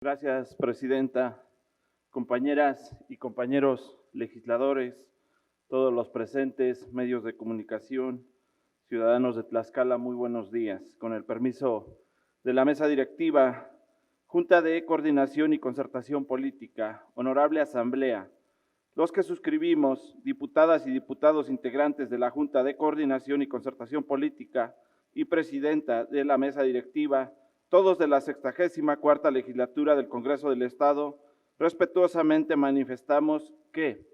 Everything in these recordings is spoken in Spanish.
Gracias, presidenta. Compañeras y compañeros legisladores, todos los presentes, medios de comunicación, ciudadanos de Tlaxcala, muy buenos días. Con el permiso de la mesa directiva, Junta de Coordinación y Concertación Política, Honorable Asamblea, los que suscribimos, diputadas y diputados integrantes de la Junta de Coordinación y Concertación Política y presidenta de la mesa directiva, todos de la 64ª legislatura del Congreso del Estado, respetuosamente manifestamos que,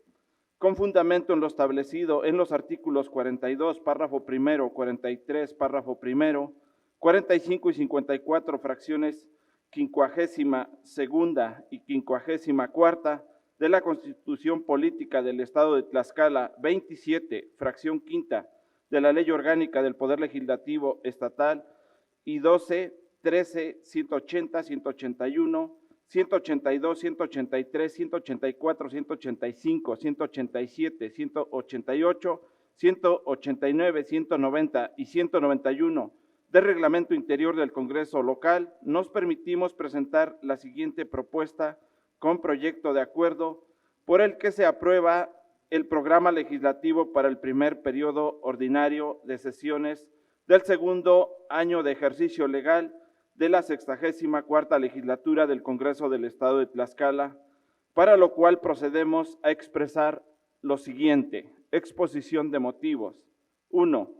con fundamento en lo establecido en los artículos 42, párrafo primero, 43, párrafo primero, 45 y 54, fracciones 52ª y 54ª de la Constitución Política del Estado de Tlaxcala, 27, fracción quinta de la Ley Orgánica del Poder Legislativo Estatal y 12, 13, 180, 181, 182, 183, 184, 185, 187, 188, 189, 190 y 191 del Reglamento Interior del Congreso Local, nos permitimos presentar la siguiente propuesta con proyecto de acuerdo por el que se aprueba el programa legislativo para el primer periodo ordinario de sesiones del segundo año de ejercicio legal de la 64ª legislatura del Congreso del Estado de Tlaxcala, para lo cual procedemos a expresar lo siguiente. Exposición de motivos. 1.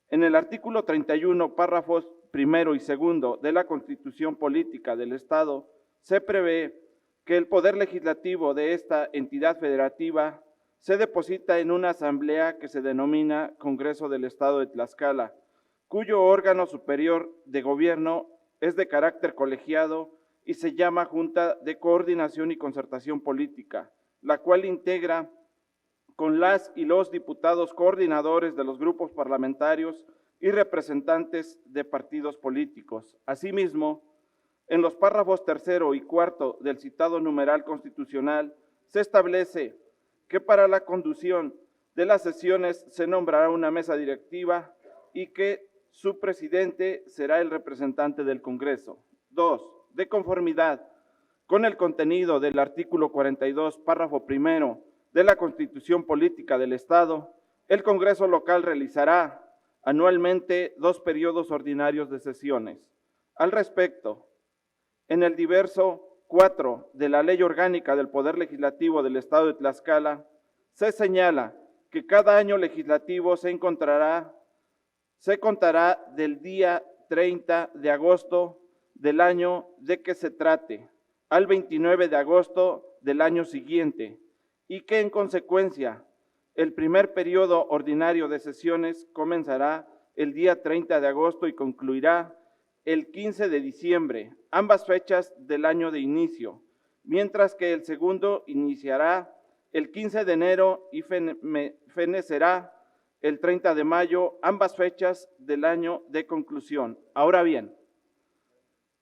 En el artículo 31, párrafos primero y segundo de la Constitución Política del Estado, se prevé que el poder legislativo de esta entidad federativa se deposita en una asamblea que se denomina Congreso del Estado de Tlaxcala, cuyo órgano superior de gobierno es de carácter colegiado y se llama Junta de Coordinación y Concertación Política, la cual integra con las y los diputados coordinadores de los grupos parlamentarios y representantes de partidos políticos. Asimismo, en los párrafos tercero y cuarto del citado numeral constitucional se establece que para la conducción de las sesiones se nombrará una mesa directiva y que su presidente será el representante del Congreso. 2. De conformidad con el contenido del artículo 42, párrafo primero de la Constitución Política del Estado, el Congreso local realizará anualmente 2 periodos ordinarios de sesiones. Al respecto, en el diverso 4 de la Ley Orgánica del Poder Legislativo del Estado de Tlaxcala, se señala que cada año legislativo se contará del día 30 de agosto del año de que se trate al 29 de agosto del año siguiente y que en consecuencia el primer periodo ordinario de sesiones comenzará el día 30 de agosto y concluirá el 15 de diciembre, ambas fechas del año de inicio, mientras que el segundo iniciará el 15 de enero y fenecerá el 30 de mayo, ambas fechas del año de conclusión. Ahora bien,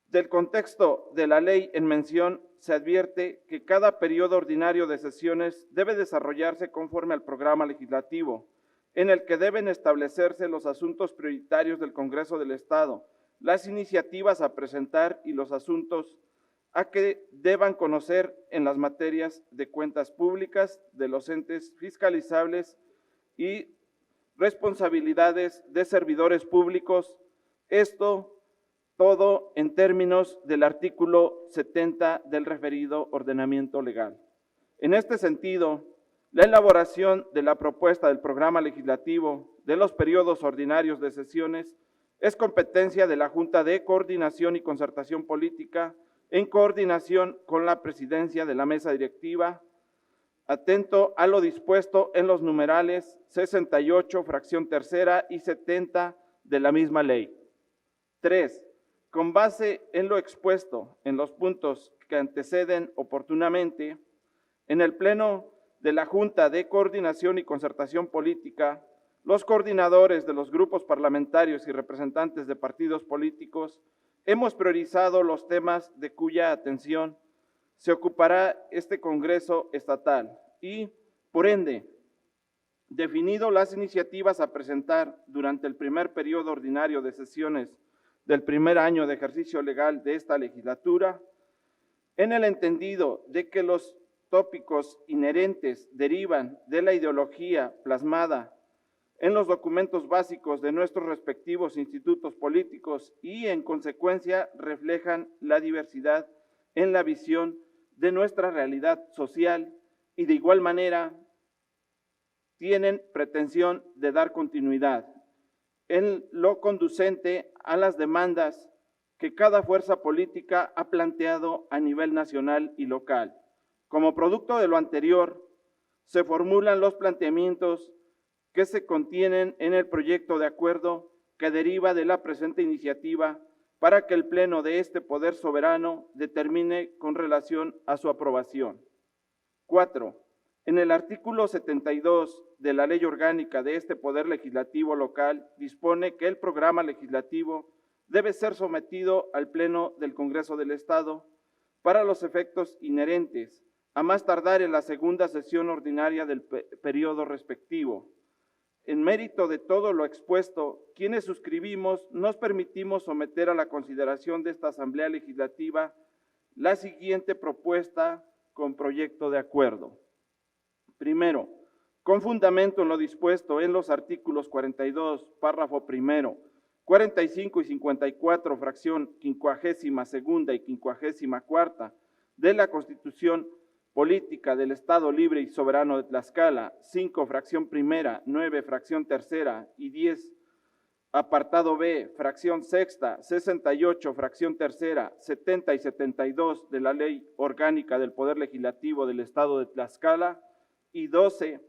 del contexto de la ley en mención se advierte que cada periodo ordinario de sesiones debe desarrollarse conforme al programa legislativo, en el que deben establecerse los asuntos prioritarios del Congreso del Estado, las iniciativas a presentar y los asuntos a que deban conocer en las materias de cuentas públicas, de los entes fiscalizables y responsabilidades de servidores públicos, esto todo en términos del artículo 70 del referido ordenamiento legal. En este sentido, la elaboración de la propuesta del programa legislativo de los periodos ordinarios de sesiones es competencia de la Junta de Coordinación y Concertación Política en coordinación con la presidencia de la mesa directiva, atento a lo dispuesto en los numerales 68, fracción tercera y 70 de la misma ley. 3. Con base en lo expuesto en los puntos que anteceden oportunamente, en el Pleno de la Junta de Coordinación y Concertación Política, los coordinadores de los grupos parlamentarios y representantes de partidos políticos hemos priorizado los temas de cuya atención se ocupará este Congreso estatal y, por ende, definido las iniciativas a presentar durante el primer periodo ordinario de sesiones del primer año de ejercicio legal de esta legislatura, en el entendido de que los tópicos inherentes derivan de la ideología plasmada en los documentos básicos de nuestros respectivos institutos políticos y, en consecuencia, reflejan la diversidad en la visión de nuestra realidad social y, de igual manera, tienen pretensión de dar continuidad en lo conducente a las demandas que cada fuerza política ha planteado a nivel nacional y local. Como producto de lo anterior, se formulan los planteamientos que se contienen en el proyecto de acuerdo que deriva de la presente iniciativa para que el Pleno de este Poder Soberano determine con relación a su aprobación. 4. En el artículo 72 de la Ley Orgánica de este Poder Legislativo Local dispone que el programa legislativo debe ser sometido al Pleno del Congreso del Estado para los efectos inherentes, a más tardar en la segunda sesión ordinaria del periodo respectivo. En mérito de todo lo expuesto, quienes suscribimos nos permitimos someter a la consideración de esta Asamblea Legislativa la siguiente propuesta con proyecto de acuerdo. Primero, con fundamento en lo dispuesto en los artículos 42, párrafo primero, 45 y 54, fracción 52ª y 54ª de la Constitución Política del Estado Libre y Soberano de Tlaxcala, 5, fracción primera, 9, fracción tercera y 10, apartado B, fracción sexta, 68, fracción tercera, 70 y 72 de la Ley Orgánica del Poder Legislativo del Estado de Tlaxcala, y 12,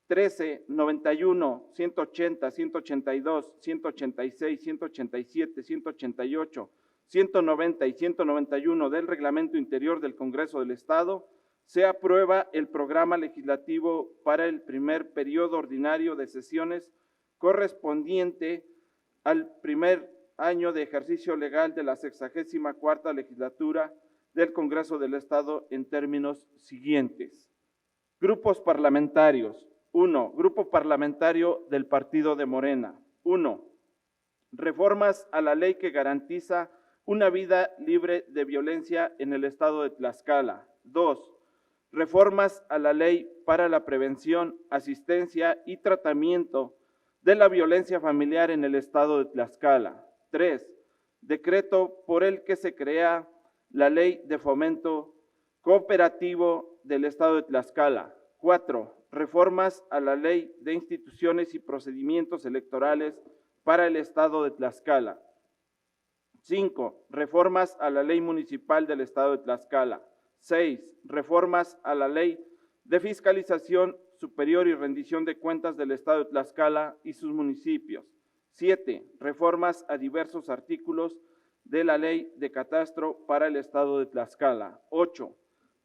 13, 91, 180, 182, 186, 187, 188, 190 y 191 del Reglamento Interior del Congreso del Estado, se aprueba el programa legislativo para el primer periodo ordinario de sesiones correspondiente al primer año de ejercicio legal de la 64ª legislatura del Congreso del Estado en términos siguientes. Grupos parlamentarios. 1. Grupo parlamentario del Partido de Morena. 1. Reformas a la ley que garantiza una vida libre de violencia en el Estado de Tlaxcala. 2. Reformas a la ley para la prevención, asistencia y tratamiento de la violencia familiar en el Estado de Tlaxcala. 3. Decreto por el que se crea la Ley de Fomento Cooperativo del Estado de Tlaxcala. 4. Reformas a la Ley de Instituciones y Procedimientos Electorales para el Estado de Tlaxcala. 5. Reformas a la Ley Municipal del Estado de Tlaxcala. 6. Reformas a la Ley de Fiscalización Superior y Rendición de Cuentas del Estado de Tlaxcala y sus municipios. 7. Reformas a diversos artículos de la Ley de Catastro para el Estado de Tlaxcala. 8.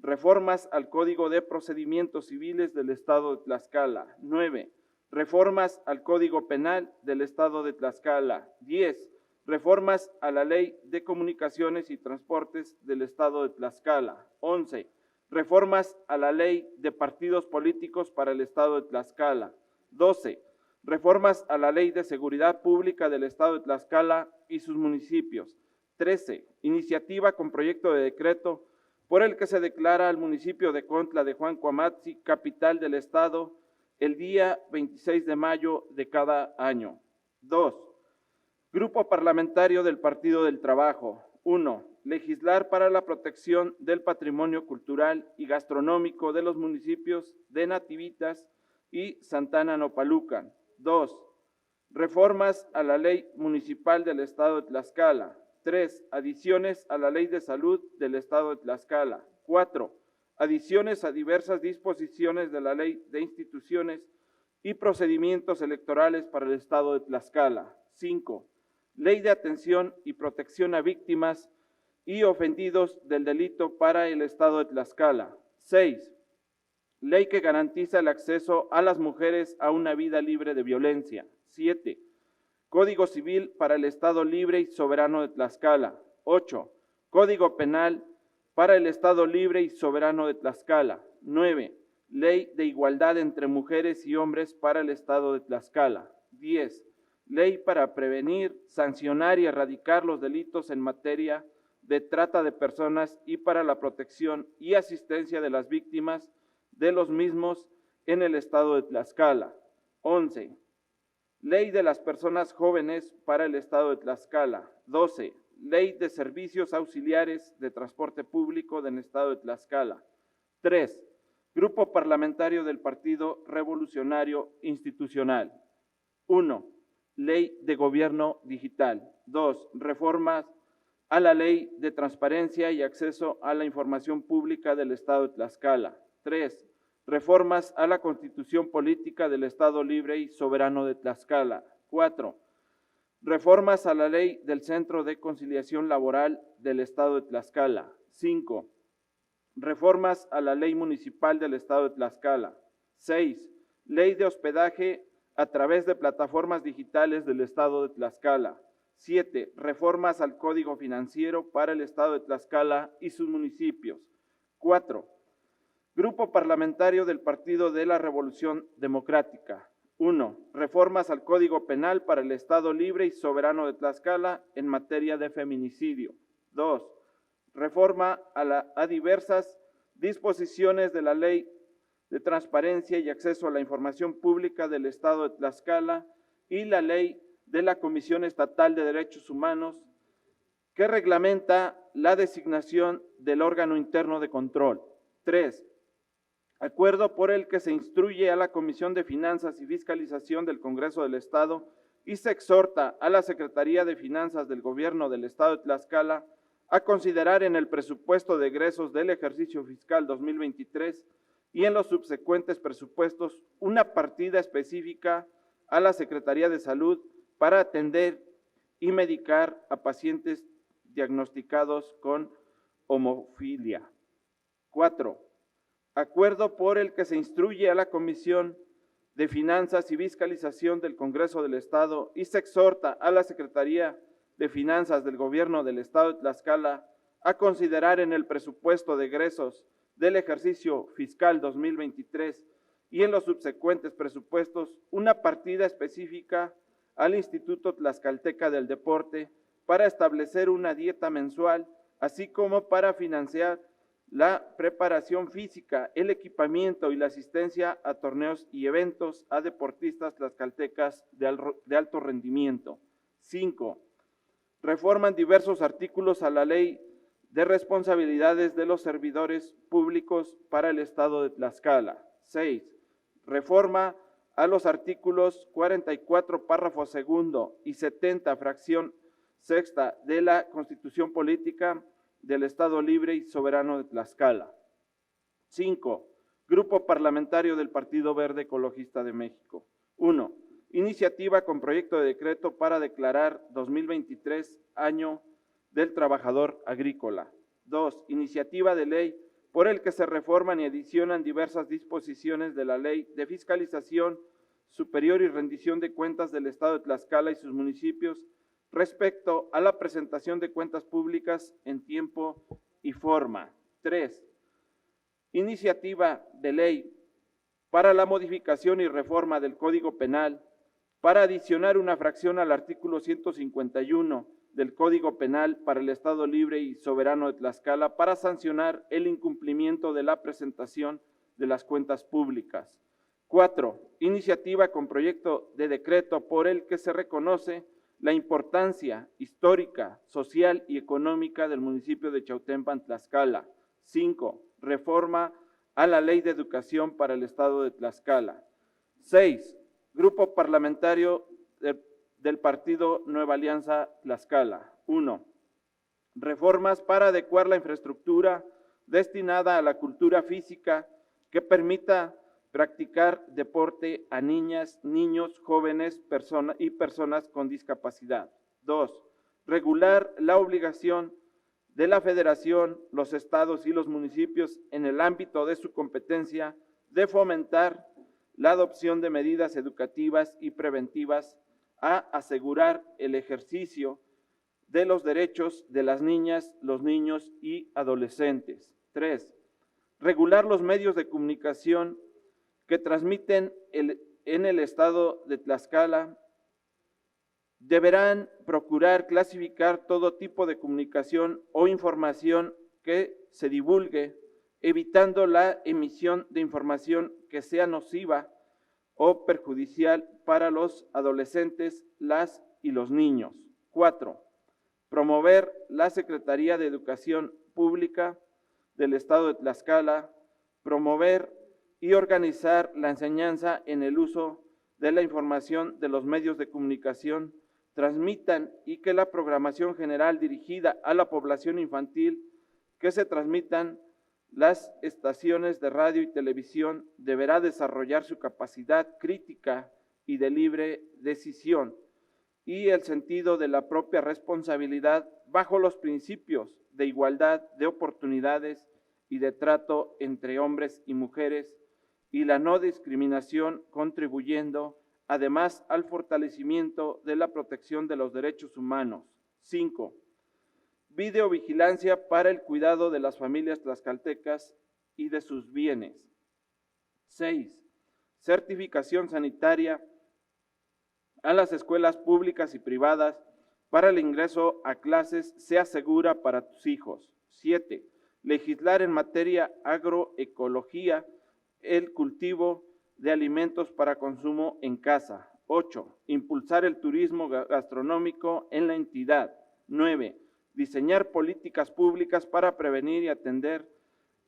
Reformas al Código de Procedimientos Civiles del Estado de Tlaxcala. 9. Reformas al Código Penal del Estado de Tlaxcala. 10. Reformas a la Ley de Comunicaciones y Transportes del Estado de Tlaxcala. 11. Reformas a la Ley de Partidos Políticos para el Estado de Tlaxcala. 12. Reformas a la Ley de Seguridad Pública del Estado de Tlaxcala y sus municipios. 13. Iniciativa con proyecto de decreto por el que se declara al municipio de Contla de Juan Cuamatzi capital del Estado el día 26 de mayo de cada año. 2. Grupo Parlamentario del Partido del Trabajo. 1. Legislar para la protección del patrimonio cultural y gastronómico de los municipios de Nativitas y Santana Nopalucan. 2. Reformas a la Ley Municipal del Estado de Tlaxcala. 3. Adiciones a la Ley de Salud del Estado de Tlaxcala. 4. Adiciones a diversas disposiciones de la Ley de Instituciones y Procedimientos Electorales para el Estado de Tlaxcala. 5. Ley de Atención y Protección a Víctimas y Ofendidos del Delito para el Estado de Tlaxcala. 6. Ley que garantiza el acceso a las mujeres a una vida libre de violencia. 7. Código Civil para el Estado Libre y Soberano de Tlaxcala. 8. Código Penal para el Estado Libre y Soberano de Tlaxcala. 9. Ley de Igualdad entre Mujeres y Hombres para el Estado de Tlaxcala. 10. Ley para prevenir, sancionar y erradicar los delitos en materia de trata de personas y para la protección y asistencia de las víctimas de los mismos en el estado de Tlaxcala. 11. Ley de las personas jóvenes para el estado de Tlaxcala. 12. Ley de servicios auxiliares de transporte público del estado de Tlaxcala. 3. Grupo Parlamentario del Partido Revolucionario Institucional. 1. Ley de Gobierno Digital. 2. Reformas a la Ley de Transparencia y Acceso a la Información Pública del Estado de Tlaxcala. 3. Reformas a la Constitución Política del Estado Libre y Soberano de Tlaxcala. 4. Reformas a la Ley del Centro de Conciliación Laboral del Estado de Tlaxcala. 5. Reformas a la Ley Municipal del Estado de Tlaxcala. 6. Ley de hospedaje a través de plataformas digitales del Estado de Tlaxcala. 7. Reformas al Código Financiero para el Estado de Tlaxcala y sus municipios. 4. Grupo Parlamentario del Partido de la Revolución Democrática. 1. Reformas al Código Penal para el Estado Libre y Soberano de Tlaxcala en materia de feminicidio. 2. Reforma a diversas disposiciones de la Ley de Transparencia y Acceso a la Información Pública del Estado de Tlaxcala y la Ley de la Comisión Estatal de Derechos Humanos, que reglamenta la designación del órgano interno de control. 3. Acuerdo por el que se instruye a la Comisión de Finanzas y Fiscalización del Congreso del Estado y se exhorta a la Secretaría de Finanzas del Gobierno del Estado de Tlaxcala a considerar en el presupuesto de egresos del ejercicio fiscal 2023 y en los subsecuentes presupuestos una partida específica a la Secretaría de Salud para atender y medicar a pacientes diagnosticados con homofilia. 4. Acuerdo por el que se instruye a la Comisión de Finanzas y Fiscalización del Congreso del Estado y se exhorta a la Secretaría de Finanzas del Gobierno del Estado de Tlaxcala a considerar en el presupuesto de egresos del ejercicio fiscal 2023 y en los subsecuentes presupuestos una partida específica al Instituto Tlaxcalteca del Deporte para establecer una dieta mensual, así como para financiar la preparación física, el equipamiento y la asistencia a torneos y eventos a deportistas tlaxcaltecas de alto rendimiento. 5. Reforman diversos artículos a la Ley de Responsabilidades de los Servidores Públicos para el Estado de Tlaxcala. 6. Reforma a los artículos 44, párrafo segundo y 70, fracción sexta de la Constitución Política del Estado Libre y Soberano de Tlaxcala. 5. Grupo Parlamentario del Partido Verde Ecologista de México. 1. Iniciativa con proyecto de decreto para declarar 2023 Año del Trabajador Agrícola. 2. Iniciativa de ley por el que se reforman y adicionan diversas disposiciones de la Ley de Fiscalización Superior y Rendición de Cuentas del Estado de Tlaxcala y sus municipios respecto a la presentación de cuentas públicas en tiempo y forma. 3. Iniciativa de ley para la modificación y reforma del Código Penal para adicionar una fracción al artículo 151 del Código Penal para el Estado Libre y Soberano de Tlaxcala para sancionar el incumplimiento de la presentación de las cuentas públicas. 4. Iniciativa con proyecto de decreto por el que se reconoce la importancia histórica, social y económica del municipio de Chautempan, Tlaxcala. 5. Reforma a la Ley de Educación para el Estado de Tlaxcala. 6. Grupo Parlamentario del Partido Nueva Alianza Tlaxcala. 1. Reformas para adecuar la infraestructura destinada a la cultura física que permita practicar deporte a niñas, niños, jóvenes y personas con discapacidad. 2. Regular la obligación de la Federación, los estados y los municipios en el ámbito de su competencia de fomentar la adopción de medidas educativas y preventivas a asegurar el ejercicio de los derechos de las niñas, los niños y adolescentes. 3. Regular los medios de comunicación que transmiten en el estado de Tlaxcala Deberán procurar clasificar todo tipo de comunicación o información que se divulgue, evitando la emisión de información que sea nociva o perjudicial para los adolescentes, las y los niños. 4. Promover la Secretaría de Educación Pública del Estado de Tlaxcala, promover y organizar la enseñanza en el uso de la información de los medios de comunicación, transmitan y que la programación general dirigida a la población infantil que se transmitan las estaciones de radio y televisión deberá desarrollar su capacidad crítica y de libre decisión y el sentido de la propia responsabilidad bajo los principios de igualdad de oportunidades y de trato entre hombres y mujeres y la no discriminación, contribuyendo además al fortalecimiento de la protección de los derechos humanos. 5. Videovigilancia para el cuidado de las familias tlaxcaltecas y de sus bienes. 6. Certificación sanitaria a las escuelas públicas y privadas para el ingreso a clases sea segura para tus hijos. 7. Legislar en materia agroecología, el cultivo de alimentos para consumo en casa. 8. Impulsar el turismo gastronómico en la entidad. 9. Diseñar políticas públicas para prevenir y atender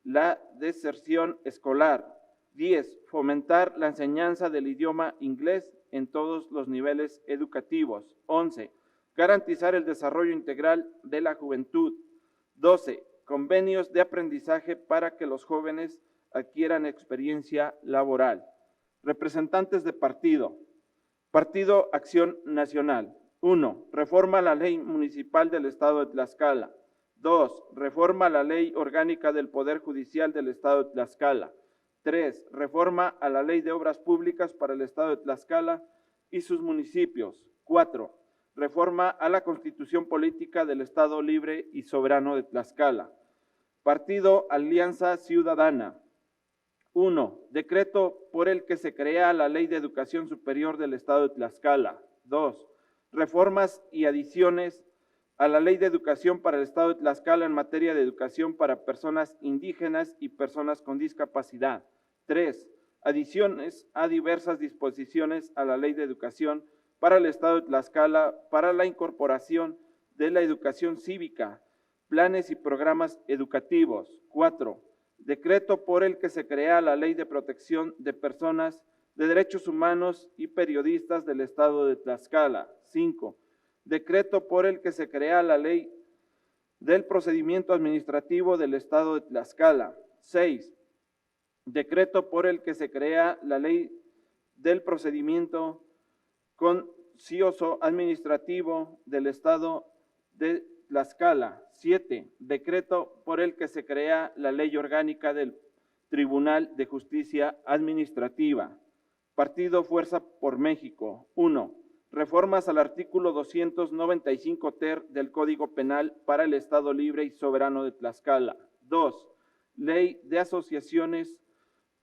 la deserción escolar. 10. Fomentar la enseñanza del idioma inglés en todos los niveles educativos. 11. Garantizar el desarrollo integral de la juventud. 12. Convenios de aprendizaje para que los jóvenes adquieran experiencia laboral. Representantes de partido. Partido Acción Nacional. 1. Reforma a la ley municipal del Estado de Tlaxcala. 2. Reforma a la ley orgánica del Poder Judicial del Estado de Tlaxcala. 3. Reforma a la ley de obras públicas para el Estado de Tlaxcala y sus municipios. 4. Reforma a la Constitución Política del Estado Libre y Soberano de Tlaxcala. Partido Alianza Ciudadana. 1. Decreto por el que se crea la Ley de Educación Superior del Estado de Tlaxcala. 2. Reformas y adiciones a la Ley de Educación para el Estado de Tlaxcala en materia de educación para personas indígenas y personas con discapacidad. 3. Adiciones a diversas disposiciones a la Ley de Educación para el Estado de Tlaxcala para la incorporación de la educación cívica, planes y programas educativos. 4. Decreto por el que se crea la Ley de Protección de Personas de Derechos Humanos y Periodistas del Estado de Tlaxcala. 5. Decreto por el que se crea la Ley del Procedimiento Administrativo del Estado de Tlaxcala. 6. Decreto por el que se crea la Ley del Procedimiento Contencioso Administrativo del Estado de Tlaxcala. 7. Decreto por el que se crea la Ley Orgánica del Tribunal de Justicia Administrativa. Partido Fuerza por México. 1. Reformas al artículo 295 ter del Código Penal para el Estado Libre y Soberano de Tlaxcala. 2. Ley de Asociaciones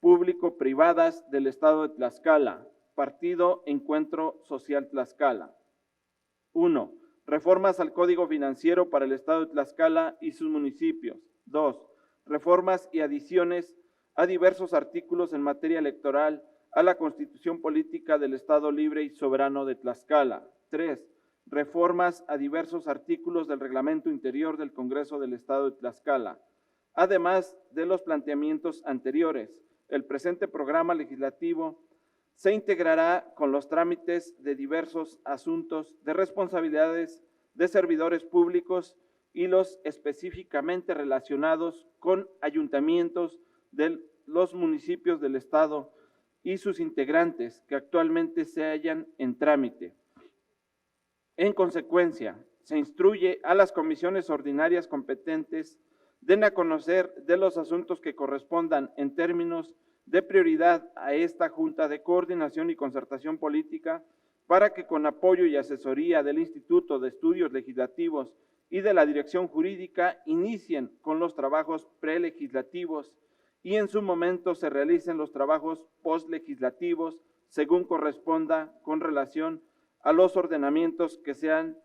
Público-Privadas del Estado de Tlaxcala. Partido Encuentro Social Tlaxcala. 1. Reformas al Código Financiero para el Estado de Tlaxcala y sus municipios. 2. Reformas y adiciones a diversos artículos en materia electoral a la Constitución Política del Estado Libre y Soberano de Tlaxcala. 3. Reformas a diversos artículos del Reglamento Interior del Congreso del Estado de Tlaxcala. Además de los planteamientos anteriores, el presente programa legislativo se integrará con los trámites de diversos asuntos de responsabilidades de servidores públicos y los específicamente relacionados con ayuntamientos de los municipios del Estado y sus integrantes que actualmente se hallan en trámite. En consecuencia, se instruye a las comisiones ordinarias competentes den a conocer de los asuntos que correspondan en términos de prioridad a esta Junta de Coordinación y Concertación Política para que con apoyo y asesoría del Instituto de Estudios Legislativos y de la Dirección Jurídica inicien con los trabajos prelegislativos y en su momento se realicen los trabajos postlegislativos según corresponda con relación a los ordenamientos que sean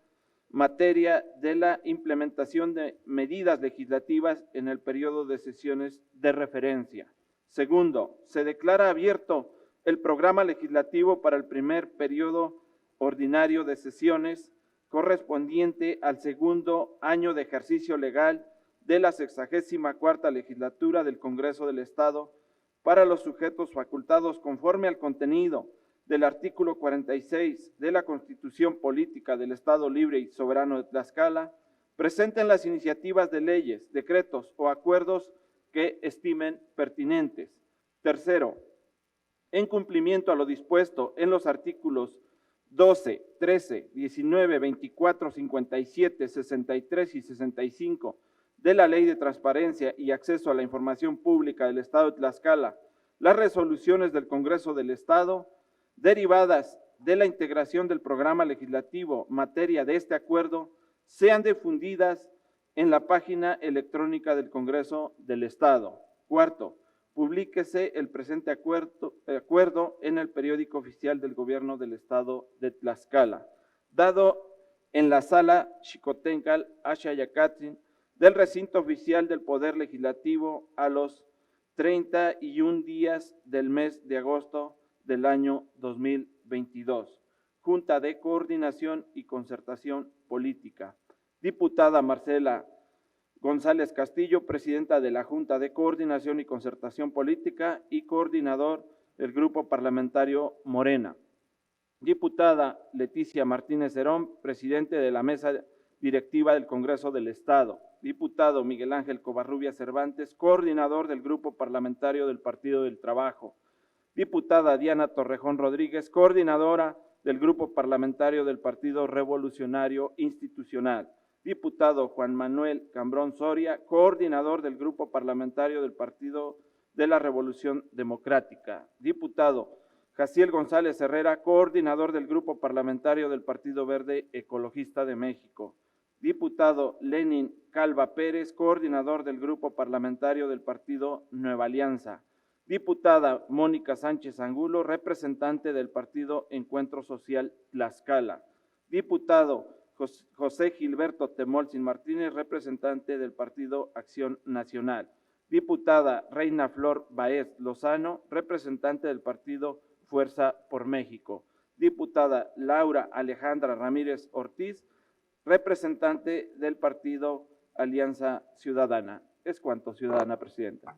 materia de la implementación de medidas legislativas en el periodo de sesiones de referencia. Segundo, se declara abierto el programa legislativo para el primer periodo ordinario de sesiones correspondiente al segundo año de ejercicio legal de la 64ª legislatura del Congreso del Estado para los sujetos facultados conforme al contenido del artículo 46 de la Constitución Política del Estado Libre y Soberano de Tlaxcala, presenten las iniciativas de leyes, decretos o acuerdos que estimen pertinentes. Tercero, en cumplimiento a lo dispuesto en los artículos 12, 13, 19, 24, 57, 63 y 65 de la Ley de Transparencia y Acceso a la Información Pública del Estado de Tlaxcala, las resoluciones del Congreso del Estado derivadas de la integración del programa legislativo materia de este acuerdo sean difundidas en la página electrónica del Congreso del Estado. Cuarto, publíquese el presente acuerdo en el periódico oficial del Gobierno del Estado de Tlaxcala, dado en la sala Xicotencal Axayacatzin del recinto oficial del Poder Legislativo a los 31 días del mes de agosto del año 2022. Junta de Coordinación y Concertación Política. Diputada Marcela González Castillo, presidenta de la Junta de Coordinación y Concertación Política y coordinador del Grupo Parlamentario Morena. Diputada Leticia Martínez Herón, presidente de la Mesa Directiva del Congreso del Estado. Diputado Miguel Ángel Covarrubias Cervantes, coordinador del Grupo Parlamentario del Partido del Trabajo. Diputada Diana Torrejón Rodríguez, coordinadora del Grupo Parlamentario del Partido Revolucionario Institucional. Diputado Juan Manuel Cambrón Soria, coordinador del Grupo Parlamentario del Partido de la Revolución Democrática. Diputado Jaciel González Herrera, coordinador del Grupo Parlamentario del Partido Verde Ecologista de México. Diputado Lenin Calva Pérez, coordinador del Grupo Parlamentario del Partido Nueva Alianza. Diputada Mónica Sánchez Angulo, representante del Partido Encuentro Social Tlaxcala. Diputado José Gilberto Temolsin Martínez, representante del Partido Acción Nacional. Diputada Reina Flor Baez Lozano, representante del Partido Fuerza por México. Diputada Laura Alejandra Ramírez Ortiz, representante del Partido Alianza Ciudadana. Es cuanto, ciudadana presidenta.